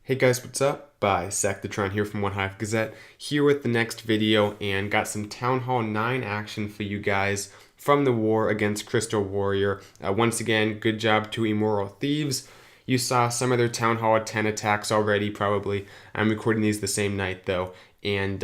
Hey guys, what's up? Sectatron here from One Hive Gazette, here with the next video, and got some Town Hall 9 action for you guys from the war against Crystal Warrior. Once again, good job to Immoral Thieves. You saw some of their Town Hall 10 attacks already, probably. I'm recording these the same night though, and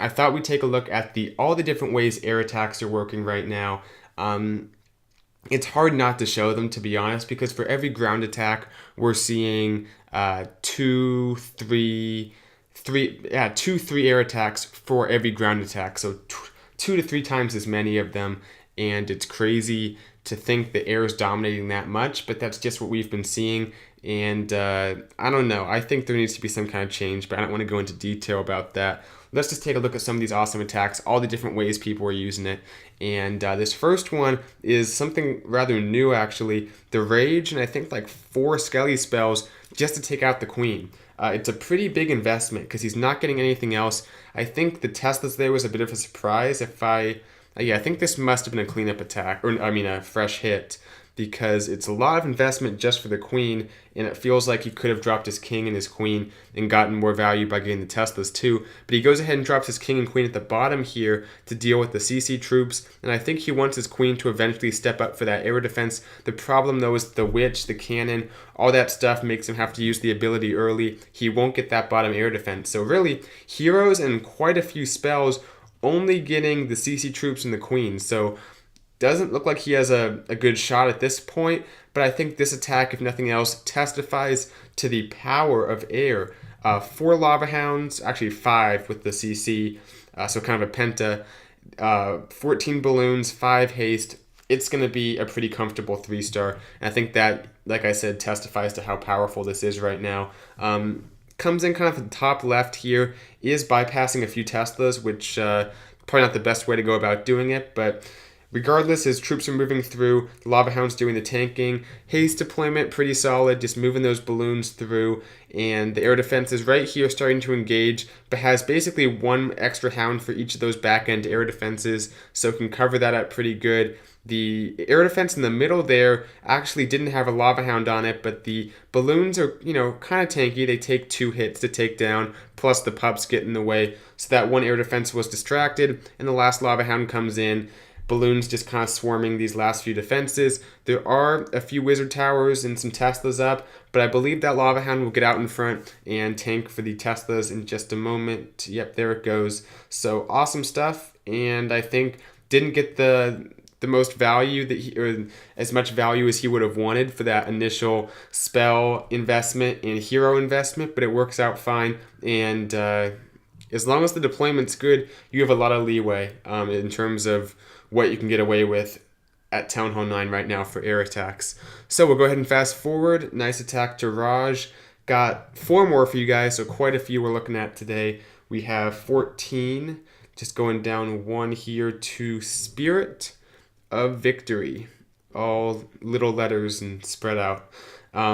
I thought we'd take a look at all the different ways air attacks are working right now. It's hard not to show them, to be honest, because for every ground attack, we're seeing two, three air attacks for every ground attack. So 2 to 3 times as many of them, and it's crazy to think the air is dominating that much, but that's just what we've been seeing. And I don't know. I think there needs to be some kind of change, but I don't want to go into detail about that. Let's just take a look at some of these awesome attacks, all the different ways people are using it. And this first one is something rather new, actually. The Rage, and I think like 4 Skelly spells just to take out the Queen. It's a pretty big investment because he's not getting anything else. I think the Teslas there was a bit of a surprise. I think this must have been a cleanup attack, or I mean a fresh hit, because it's a lot of investment just for the Queen, and it feels like he could have dropped his King and his Queen and gotten more value by getting the Teslas too. But he goes ahead and drops his King and Queen at the bottom here to deal with the CC troops, and I think he wants his Queen to eventually step up for that air defense. The problem though is the Witch, the Cannon, all that stuff makes him have to use the ability early. He won't get that bottom air defense. So really, heroes and quite a few spells only getting the CC troops and the Queen. So doesn't look like he has a good shot at this point, but I think this attack, if nothing else, testifies to the power of air. 4 Lava Hounds, actually 5 with the CC, so kind of a penta. 14 Balloons, 5 Haste. It's going to be a pretty comfortable 3-star, and I think that, like I said, testifies to how powerful this is right now. Comes in kind of at the top left here, is bypassing a few Teslas, which probably not the best way to go about doing it, but regardless, his troops are moving through, the Lava Hound's doing the tanking, haste deployment pretty solid, just moving those balloons through, and the air defense is right here starting to engage, but has basically 1 extra Hound for each of those back-end air defenses, so can cover that up pretty good. The air defense in the middle there actually didn't have a Lava Hound on it, but the balloons are, kind of tanky. They take 2 hits to take down, plus the pups get in the way, so that 1 air defense was distracted, and the last Lava Hound comes in. Balloons just kind of swarming these last few defenses. There are a few wizard towers and some Teslas up, but I believe that Lava Hound will get out in front and tank for the Teslas in just a moment. Yep, there it goes. So awesome stuff, and I think didn't get the most value or as much value as he would have wanted for that initial spell investment and hero investment, but it works out fine. And as long as the deployment's good, you have a lot of leeway in terms of what you can get away with at Town Hall 9 right now for air attacks. So we'll go ahead and fast forward. Nice attack to Raj. Got 4 more for you guys, so quite a few we're looking at today. We have 14, just going down 1 here to Spirit of Victory. All little letters and spread out. I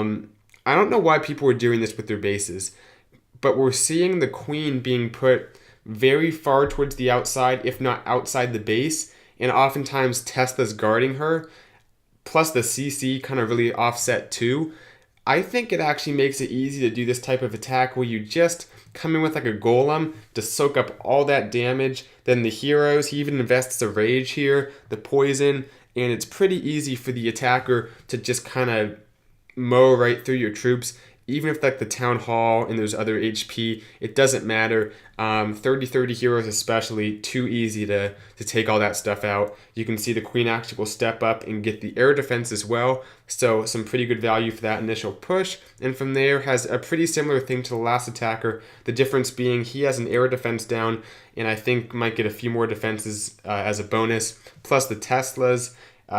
don't know why people are doing this with their bases, but we're seeing the Queen being put very far towards the outside, if not outside the base, and oftentimes Tesla's guarding her, plus the CC kind of really offset too. I think it actually makes it easy to do this type of attack where you just come in with like a golem to soak up all that damage. Then the heroes, he even invests a rage here, the poison, and it's pretty easy for the attacker to just kind of mow right through your troops. Even if like the Town Hall and there's other HP, it doesn't matter. 30-30 heroes especially, too easy to take all that stuff out. You can see the Queen actually will step up and get the air defense as well. So some pretty good value for that initial push. And from there has a pretty similar thing to the last attacker. The difference being he has an air defense down, and I think might get a few more defenses as a bonus. Plus the Teslas.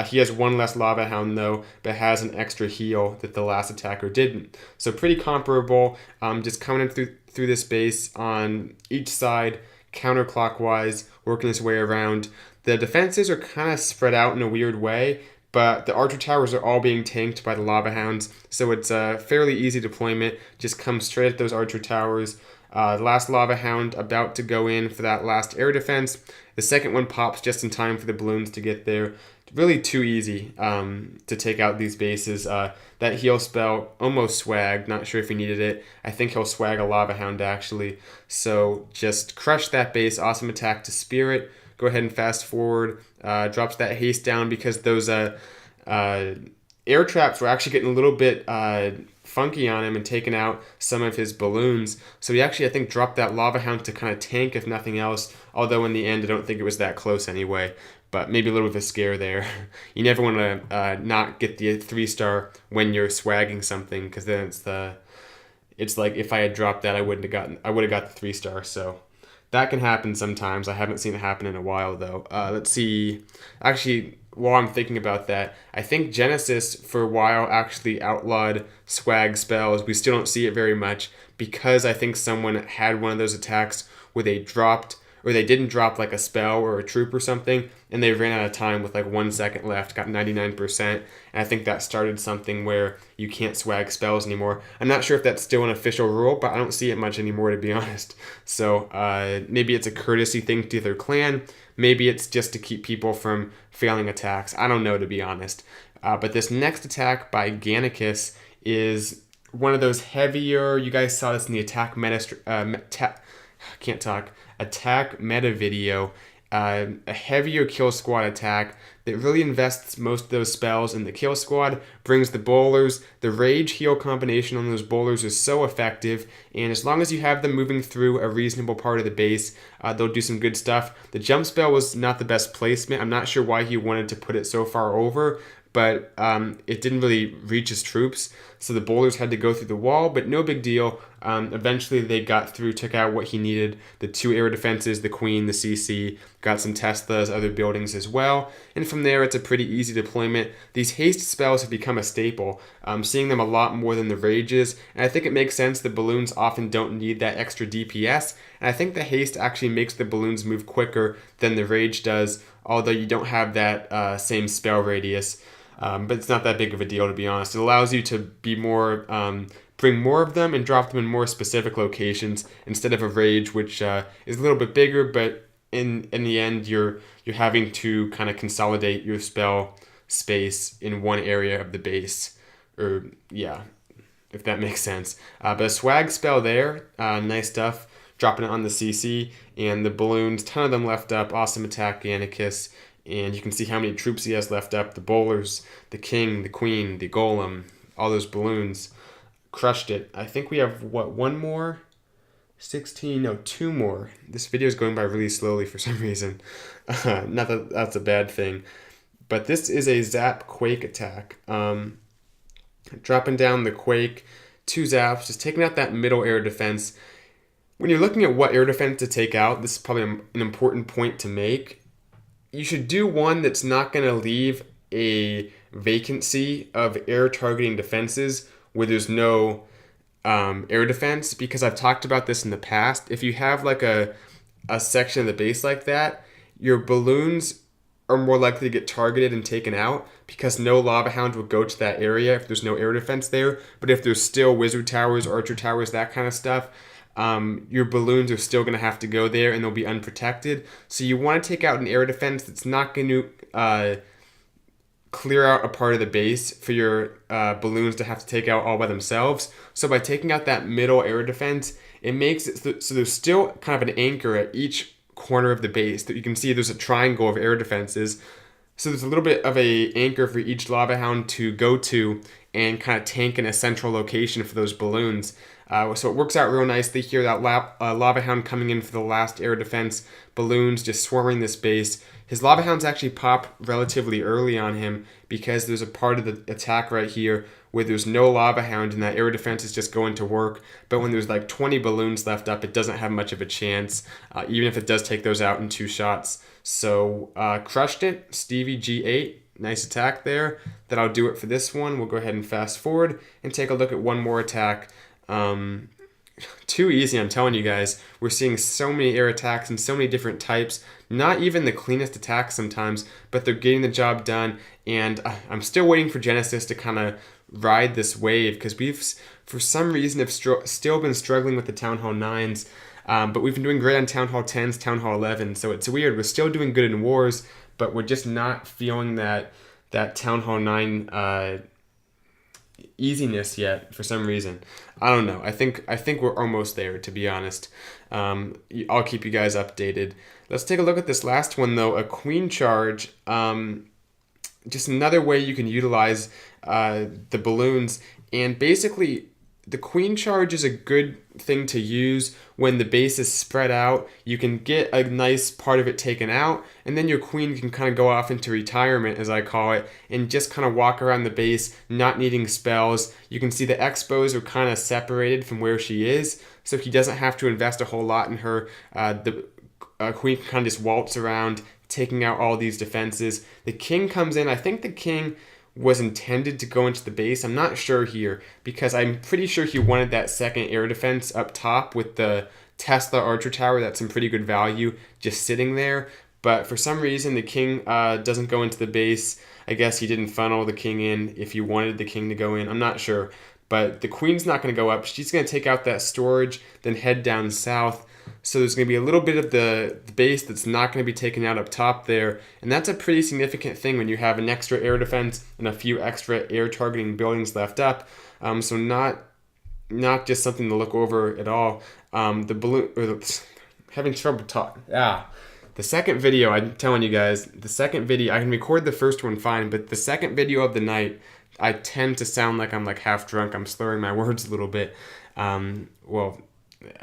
He has 1 less Lava Hound though, but has an extra heal that the last attacker didn't. So pretty comparable, just coming in through this base on each side, counterclockwise, working his way around. The defenses are kind of spread out in a weird way, but the archer towers are all being tanked by the Lava Hounds, so it's a fairly easy deployment. Just come straight at those archer towers. The last Lava Hound about to go in for that last air defense. The second one pops just in time for the balloons to get there. really too easy to take out these bases. That heal spell almost swagged. Not sure if he needed it. I think he'll swag a Lava Hound actually. So just crush that base. Awesome attack to Spirit. Go ahead and fast forward. Drops that haste down because those air traps were actually getting a little bit funky on him and taking out some of his balloons. So he actually, I think, dropped that Lava Hound to kind of tank, if nothing else. Although in the end, I don't think it was that close anyway. But maybe a little bit of a scare there. You never want to not get the 3-star when you're swagging something, because then it's like if I had dropped that, I would have got the 3-star. So that can happen sometimes. I haven't seen it happen in a while though. Let's see. Actually, while I'm thinking about that, I think Genesis for a while actually outlawed swag spells. We still don't see it very much because I think someone had one of those attacks where they dropped, or they didn't drop like a spell or a troop or something, and they ran out of time with like 1 second left, got 99%, and I think that started something where you can't swag spells anymore. I'm not sure if that's still an official rule, but I don't see it much anymore, to be honest. So maybe it's a courtesy thing to their clan, maybe it's just to keep people from failing attacks. I don't know, to be honest. But this next attack by Gannicus is one of those heavier, you guys saw this in the attack meta video, a heavier kill squad attack that really invests most of those spells in the kill squad, brings the bowlers. The rage heal combination on those bowlers is so effective, and as long as you have them moving through a reasonable part of the base, they'll do some good stuff. The jump spell was not the best placement. I'm not sure why he wanted to put it so far over, but it didn't really reach his troops, so the bowlers had to go through the wall, but no big deal. Eventually they got through, took out what he needed, the 2 air defenses, the Queen, the CC, got some Teslas, other buildings as well, and from there it's a pretty easy deployment. These haste spells have become a staple. I'm seeing them a lot more than the rages, and I think it makes sense that balloons often don't need that extra DPS, and I think the haste actually makes the balloons move quicker than the rage does, although you don't have that same spell radius. But it's not that big of a deal, to be honest. It allows you to be more, bring more of them and drop them in more specific locations instead of a rage, which is a little bit bigger. But in the end, you're having to kind of consolidate your spell space in one area of the base, or yeah, if that makes sense. But a swag spell there, nice stuff. Dropping it on the CC and the balloons, ton of them left up. Awesome attack, Gannicus. And you can see how many troops he has left up. The bowlers, the king, the queen, the golem, all those balloons. Crushed it. I think we have, what, one more? 16, no, 2 more. This video is going by really slowly for some reason. Not that that's a bad thing. But this is a zap quake attack. Dropping down the quake, 2 zaps, just taking out that middle air defense. When you're looking at what air defense to take out, this is probably an important point to make. You should do one that's not going to leave a vacancy of air targeting defenses where there's no air defense, because I've talked about this in the past. If you have like a section of the base like that, your balloons are more likely to get targeted and taken out because no Lava Hound will go to that area if there's no air defense there. But if there's still Wizard Towers, Archer Towers, that kind of stuff, your balloons are still going to have to go there and they'll be unprotected. So you want to take out an air defense that's not going to clear out a part of the base for your balloons to have to take out all by themselves. So by taking out that middle air defense, it makes it so there's still kind of an anchor at each corner of the base that you can see. There's a triangle of air defenses. So there's a little bit of a anchor for each Lava Hound to go to and kind of tank in a central location for those balloons. So it works out real nicely here. That Lava Hound coming in for the last air defense, balloons just swarming this base. His Lava Hounds actually pop relatively early on him because there's a part of the attack right here where there's no Lava Hound and that air defense is just going to work. But when there's like 20 balloons left up, it doesn't have much of a chance, even if it does take those out in 2 shots. So crushed it, Stevie G8. Nice attack there. That'll do it for this one. We'll go ahead and fast forward and take a look at one more attack. Too easy, I'm telling you guys. We're seeing so many air attacks and so many different types. Not even the cleanest attacks sometimes, but they're getting the job done. And I'm still waiting for Genesis to kind of ride this wave, because we've, for some reason, have still been struggling with the Town Hall 9s. But we've been doing great on Town Hall 10s, Town Hall 11, so it's weird. We're still doing good in wars, but we're just not feeling that Town Hall 9 easiness yet for some reason. I don't know. I think we're almost there, to be honest. I'll keep you guys updated. Let's take a look at this last one though. A queen charge. Just another way you can utilize the balloons, and basically the queen charge is a good thing to use when the base is spread out. You can get a nice part of it taken out, and then your queen can kind of go off into retirement, as I call it, and just kind of walk around the base, not needing spells. You can see the expos are kind of separated from where she is, so he doesn't have to invest a whole lot in her. The queen can kind of just waltz around, taking out all these defenses. The king comes in. I think the king was intended to go into the base. I'm not sure here, because I'm pretty sure he wanted that second air defense up top with the Tesla archer tower. That's some pretty good value just sitting there. But for some reason, the king doesn't go into the base. I guess he didn't funnel the king in if you wanted the king to go in. I'm not sure. But the queen's not going to go up. She's going to take out that storage, then head down south. So there's going to be a little bit of the base that's not going to be taken out up top there. And that's a pretty significant thing when you have an extra air defense and a few extra air targeting buildings left up. So not just something to look over at all. The balloon, having trouble talking. The second video, I'm telling you guys, the second video, I can record the first one fine, but the second video of the night, I tend to sound like I'm like half drunk. I'm slurring my words a little bit. Well,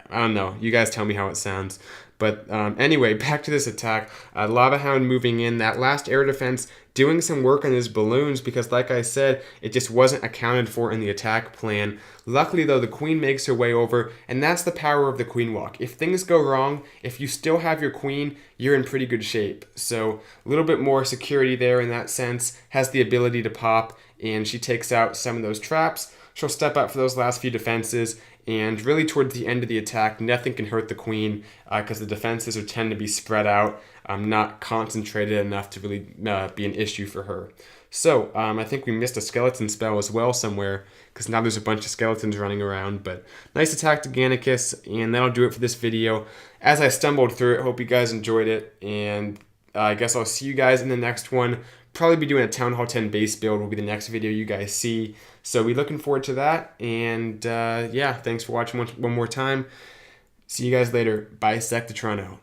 I don't know. You guys tell me how it sounds. But anyway, back to this attack. Lava Hound moving in. That last air defense doing some work on his balloons, because like I said, it just wasn't accounted for in the attack plan. Luckily though, the queen makes her way over, and that's the power of the queen walk. If things go wrong, if you still have your queen, you're in pretty good shape. So a little bit more security there in that sense. Has the ability to pop, and she takes out some of those traps. She'll step up for those last few defenses, and really towards the end of the attack, nothing can hurt the queen because the defenses tend to be spread out, not concentrated enough to really be an issue for her. So I think we missed a skeleton spell as well somewhere, because now there's a bunch of skeletons running around. But nice attack to Gannicus, and that'll do it for this video. As I stumbled through it, hope you guys enjoyed it, and I guess I'll see you guys in the next one. Probably be doing a Town Hall 10 base build will be the next video you guys see. So we're looking forward to that. And yeah, thanks for watching one more time. See you guys later. Bisect the Tron out.